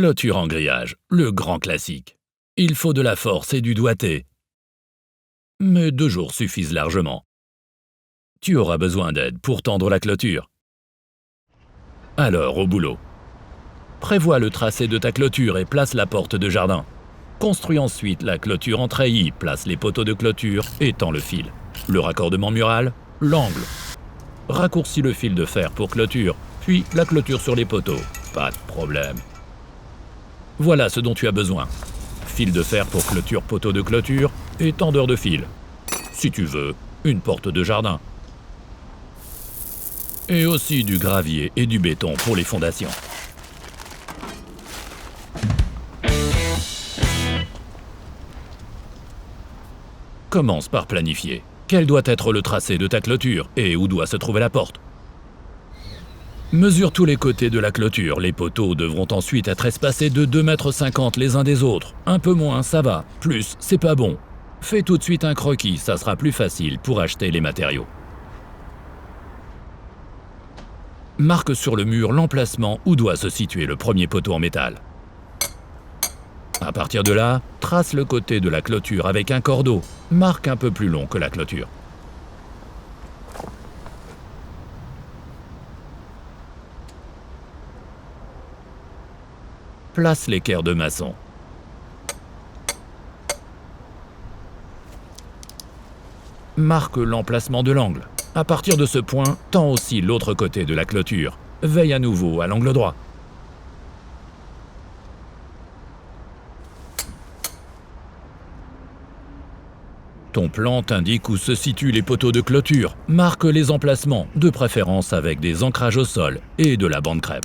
Clôture en grillage, le grand classique. Il faut de la force et du doigté. Mais 2 jours suffisent largement. Tu auras besoin d'aide pour tendre la clôture. Alors, au boulot. Prévois le tracé de ta clôture et place la porte de jardin. Construis ensuite la clôture en treillis, place les poteaux de clôture et tends le fil. Le raccordement mural, l'angle. Raccourcis le fil de fer pour clôture, puis la clôture sur les poteaux. Pas de problème. Voilà ce dont tu as besoin. Fil de fer pour clôture, poteau de clôture et tendeur de fil. Si tu veux, une porte de jardin. Et aussi du gravier et du béton pour les fondations. Commence par planifier. Quel doit être le tracé de ta clôture et où doit se trouver la porte? Mesure tous les côtés de la clôture. Les poteaux devront ensuite être espacés de 2,50 m les uns des autres. Un peu moins, ça va. Plus, c'est pas bon. Fais tout de suite un croquis, ça sera plus facile pour acheter les matériaux. Marque sur le mur l'emplacement où doit se situer le premier poteau en métal. À partir de là, trace le côté de la clôture avec un cordeau. Marque un peu plus long que la clôture. Place l'équerre de maçon. Marque l'emplacement de l'angle. À partir de ce point, tends aussi l'autre côté de la clôture. Veille à nouveau à l'angle droit. Ton plan t'indique où se situent les poteaux de clôture. Marque les emplacements, de préférence avec des ancrages au sol et de la bande crève.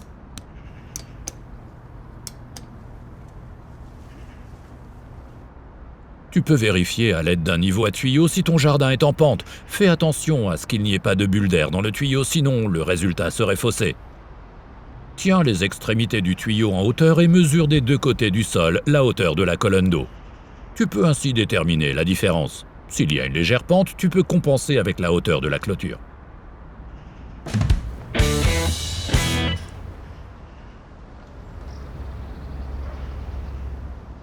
Tu peux vérifier à l'aide d'un niveau à tuyau si ton jardin est en pente. Fais attention à ce qu'il n'y ait pas de bulle d'air dans le tuyau, sinon le résultat serait faussé. Tiens les extrémités du tuyau en hauteur et mesure des 2 côtés du sol la hauteur de la colonne d'eau. Tu peux ainsi déterminer la différence. S'il y a une légère pente, tu peux compenser avec la hauteur de la clôture.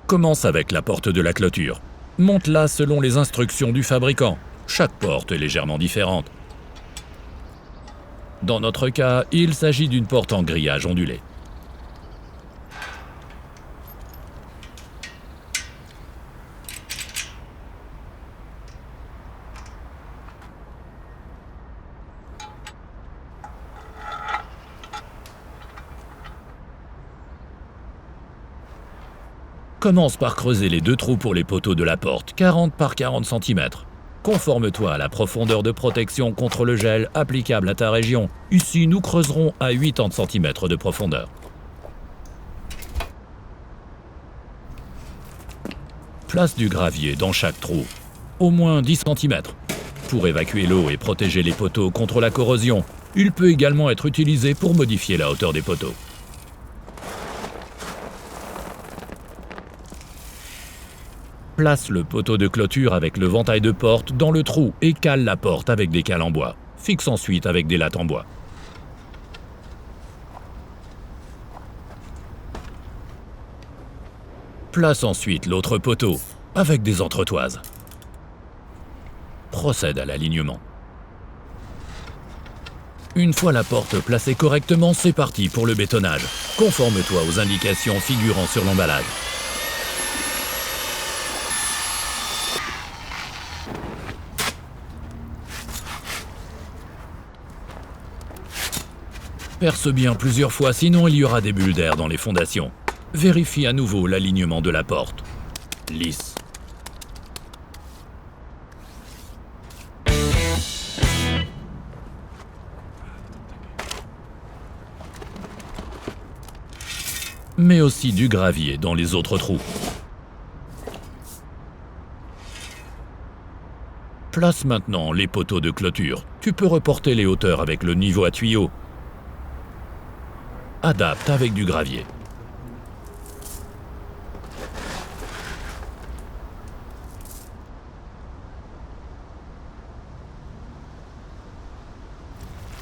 Commence avec la porte de la clôture. Monte-la selon les instructions du fabricant. Chaque porte est légèrement différente. Dans notre cas, il s'agit d'une porte en grillage ondulé. Commence par creuser les 2 trous pour les poteaux de la porte, 40 par 40 cm. Conforme-toi à la profondeur de protection contre le gel applicable à ta région. Ici, nous creuserons à 80 cm de profondeur. Place du gravier dans chaque trou, au moins 10 cm. Pour évacuer l'eau et protéger les poteaux contre la corrosion, il peut également être utilisé pour modifier la hauteur des poteaux. Place le poteau de clôture avec le ventail de porte dans le trou et cale la porte avec des cales en bois. Fixe ensuite avec des lattes en bois. Place ensuite l'autre poteau avec des entretoises. Procède à l'alignement. Une fois la porte placée correctement, c'est parti pour le bétonnage. Conforme-toi aux indications figurant sur l'emballage. Perce bien plusieurs fois, sinon il y aura des bulles d'air dans les fondations. Vérifie à nouveau l'alignement de la porte. Lisse. Mets aussi du gravier dans les autres trous. Place maintenant les poteaux de clôture. Tu peux reporter les hauteurs avec le niveau à tuyau. Adapte avec du gravier.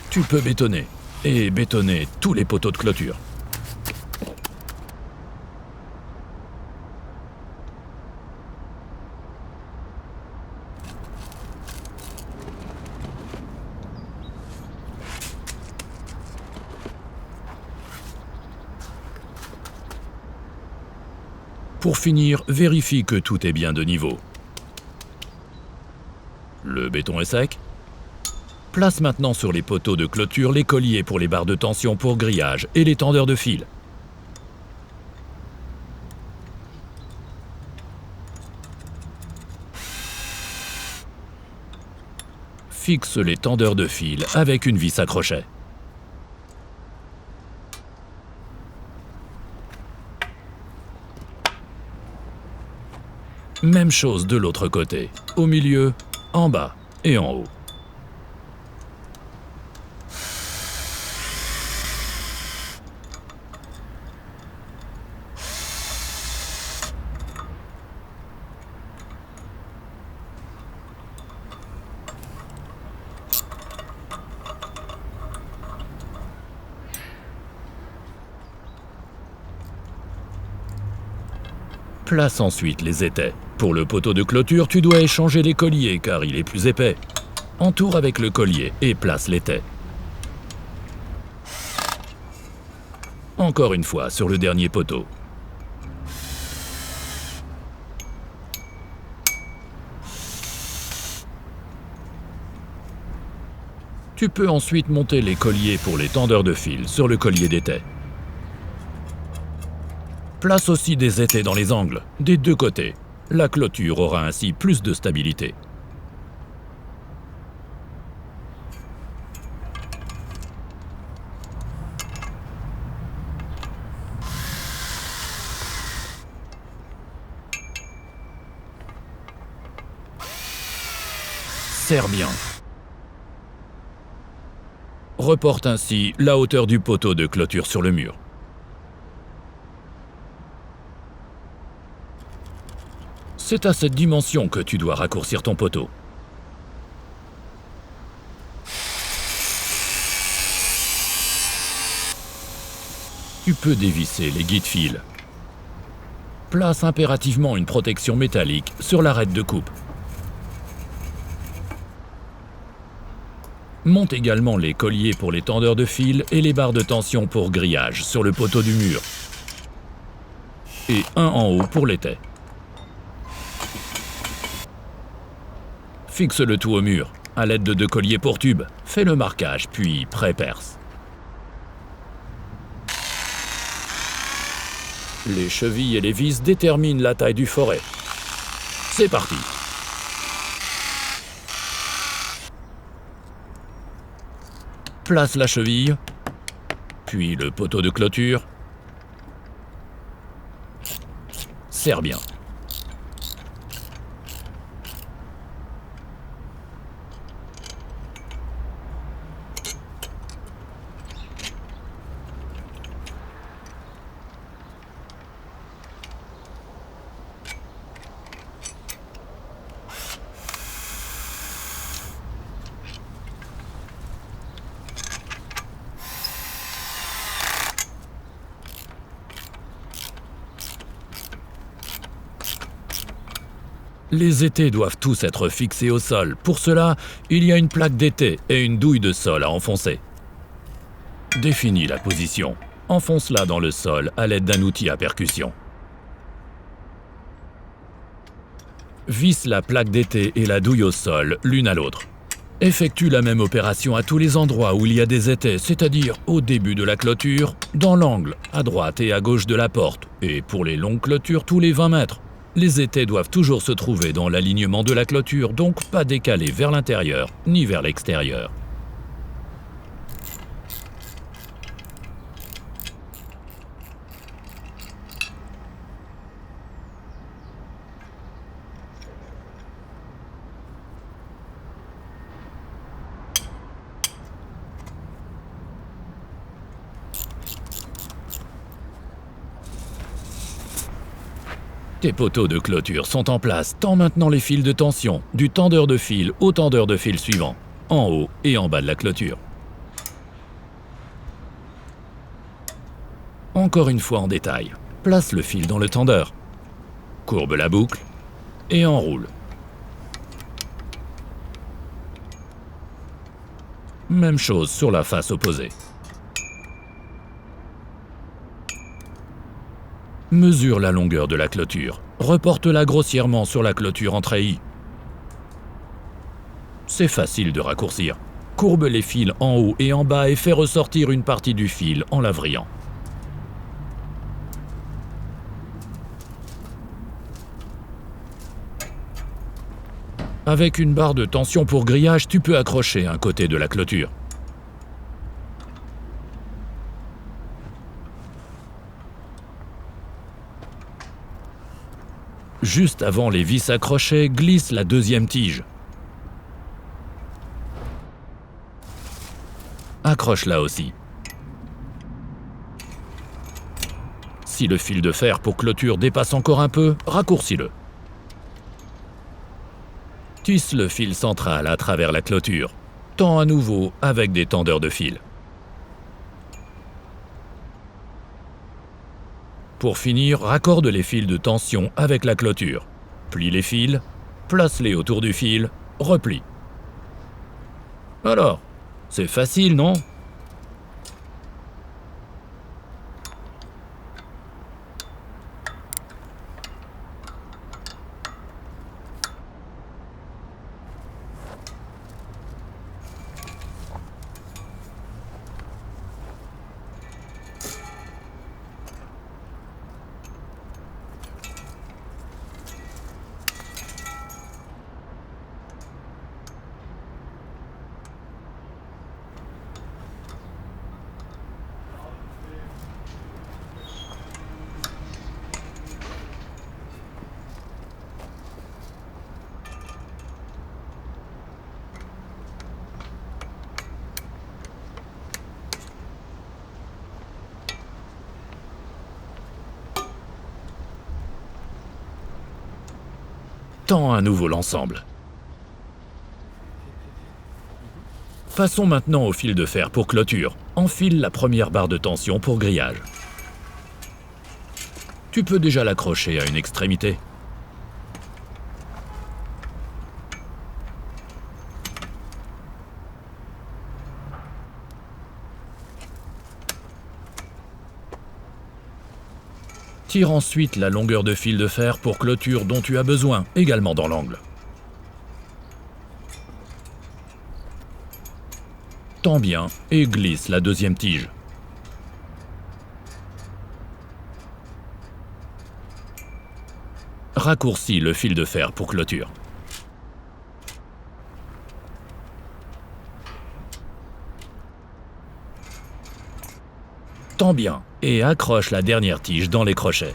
Tu peux bétonner, et bétonner tous les poteaux de clôture. Pour finir, vérifie que tout est bien de niveau. Le béton est sec. Place maintenant sur les poteaux de clôture les colliers pour les barres de tension pour grillage et les tendeurs de fil. Fixe les tendeurs de fil avec une vis à crochet. Même chose de l'autre côté, au milieu, en bas et en haut. Place ensuite les étais. Pour le poteau de clôture, tu dois échanger les colliers car il est plus épais. Entoure avec le collier et place l'étai. Encore une fois sur le dernier poteau. Tu peux ensuite monter les colliers pour les tendeurs de fil sur le collier d'étai. Place aussi des étais dans les angles, des deux côtés. La clôture aura ainsi plus de stabilité. Serre bien. Reporte ainsi la hauteur du poteau de clôture sur le mur. C'est à cette dimension que tu dois raccourcir ton poteau. Tu peux dévisser les guides-fils. Place impérativement une protection métallique sur l'arête de coupe. Monte également les colliers pour les tendeurs de fil et les barres de tension pour grillage sur le poteau du mur. Et un en haut pour l'étai. Fixe le tout au mur, à l'aide de deux colliers pour tube. Fais le marquage, puis pré-perce. Les chevilles et les vis déterminent la taille du forêt. C'est parti! Place la cheville, puis le poteau de clôture. Serre bien. Les étais doivent tous être fixés au sol. Pour cela, il y a une plaque d'étai et une douille de sol à enfoncer. Définis la position. Enfonce-la dans le sol à l'aide d'un outil à percussion. Visse la plaque d'étai et la douille au sol l'une à l'autre. Effectue la même opération à tous les endroits où il y a des étais, c'est-à-dire au début de la clôture, dans l'angle, à droite et à gauche de la porte, et pour les longues clôtures tous les 20 mètres. Les étais doivent toujours se trouver dans l'alignement de la clôture, donc pas décalés vers l'intérieur ni vers l'extérieur. Tes poteaux de clôture sont en place, tends maintenant les fils de tension, du tendeur de fil au tendeur de fil suivant, en haut et en bas de la clôture. Encore une fois en détail, place le fil dans le tendeur, courbe la boucle et enroule. Même chose sur la face opposée. Mesure la longueur de la clôture. Reporte-la grossièrement sur la clôture en treillis. C'est facile de raccourcir. Courbe les fils en haut et en bas et fais ressortir une partie du fil en la vrillant. Avec une barre de tension pour grillage, tu peux accrocher un côté de la clôture. Juste avant les vis accrochées, glisse la deuxième tige. Accroche-la aussi. Si le fil de fer pour clôture dépasse encore un peu, raccourcis-le. Tisse le fil central à travers la clôture. Tends à nouveau avec des tendeurs de fil. Pour finir, raccorde les fils de tension avec la clôture. Plie les fils, place-les autour du fil, replie. Alors, c'est facile, non ? Tends à nouveau l'ensemble. Passons maintenant au fil de fer pour clôture. Enfile la première barre de tension pour grillage. Tu peux déjà l'accrocher à une extrémité. Tire ensuite la longueur de fil de fer pour clôture dont tu as besoin, également dans l'angle. Tends bien et glisse la deuxième tige. Raccourcis le fil de fer pour clôture. Tends bien et accroche la dernière tige dans les crochets.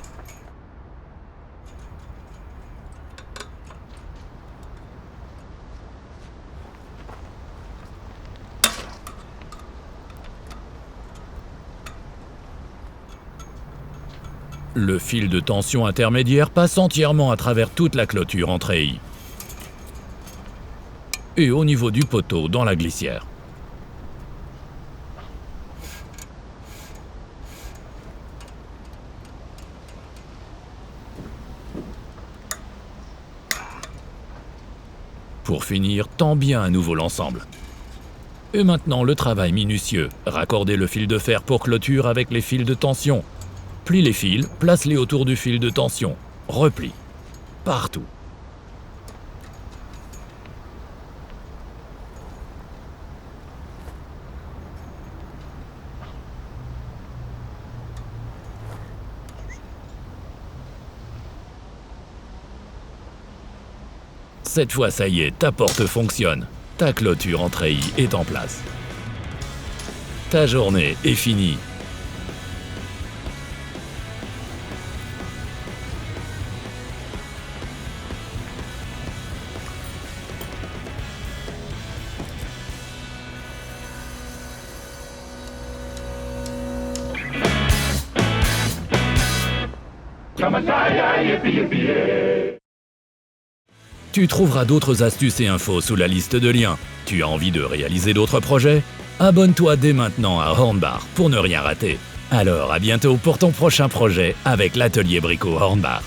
Le fil de tension intermédiaire passe entièrement à travers toute la clôture en treillis et au niveau du poteau dans la glissière. Pour finir, tends bien à nouveau l'ensemble. Et maintenant le travail minutieux. Raccorder le fil de fer pour clôture avec les fils de tension. Plie les fils, place-les autour du fil de tension. Replie. Partout. Cette fois, ça y est, ta porte fonctionne. Ta clôture en treillis est en place. Ta journée est finie. Tu trouveras d'autres astuces et infos sous la liste de liens. Tu as envie de réaliser d'autres projets? Abonne-toi dès maintenant à Hornbach pour ne rien rater. Alors à bientôt pour ton prochain projet avec l'atelier Brico Hornbach.